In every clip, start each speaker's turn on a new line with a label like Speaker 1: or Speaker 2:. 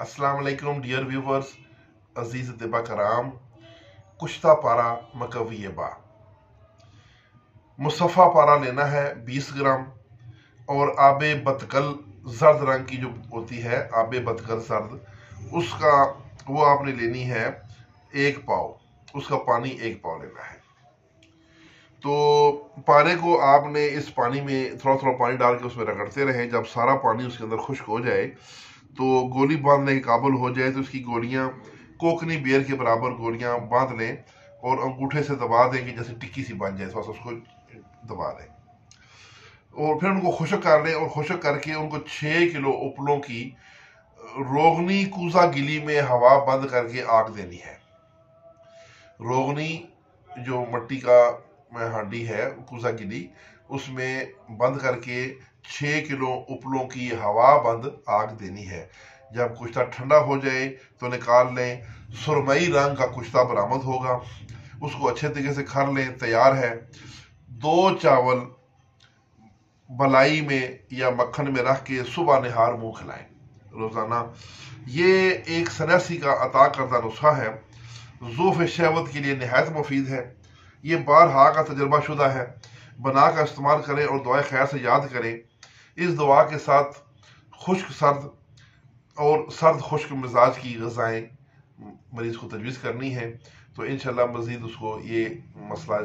Speaker 1: अस्सलाम वालेकुम dear viewers, अजीज तिबा कराम। कुश्ता पारा मकवी बा मुसफ़ा पारा लेना है 20 ग्राम, और आबे बतकल जर्द रंग की जो होती है आबे बतकल जर्द, उसका वो आपने लेनी है 1 पाव। उसका पानी 1 पाव लेना है। तो पारे को आपने इस पानी में थोड़ा थोड़ा पानी डाल के उसमें रगड़ते रहें। जब सारा पानी उसके अंदर खुश्क हो जाए तो गोली बांधने के काबिल हो जाए तो इसकी गोलियां कोकनी बेर के बराबर गोलियां बांध लें और अंगूठे से दबा दें कि जैसे टिक्की सी बन जाए, थोड़ा सा उसको दबा दें और फिर उनको खुश्क कर लें। और खुश्क करके उनको 6 किलो उपलों की रोगनी कूजा गिली में हवा बंद करके आग देनी है। रोगनी जो मट्टी का हांडी है कूजा गिली, उसमें बंद करके 6 किलो उपलों की हवा बंद आग देनी है। जब कुश्ता ठंडा हो जाए तो निकाल लें। सुरमई रंग का कुश्ता बरामद होगा, उसको अच्छे तरीके से खर लें। तैयार है। 2 चावल बलाई में या मक्खन में रख के सुबह निहार मुंह खिलाएं रोजाना। ये एक सन्यासी का अता करदा नुस्खा है, ज़ूफ़ शहवत के लिए नहायत मुफीद है। ये बारहा का तजर्बा शुदा है। बना कर इस्तेमाल करें और दुआ खैर से याद करें। इस दुआ के साथ खुश्क सर्द और सर्द खुश्क मिजाज की ग़िज़ाएँ मरीज़ को तजवीज़ करनी है, तो इंशाल्लाह मज़ीद उसको ये मसला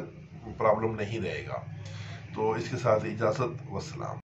Speaker 1: प्रॉब्लम नहीं रहेगा। तो इसके साथ इजाज़त, वस्सलाम।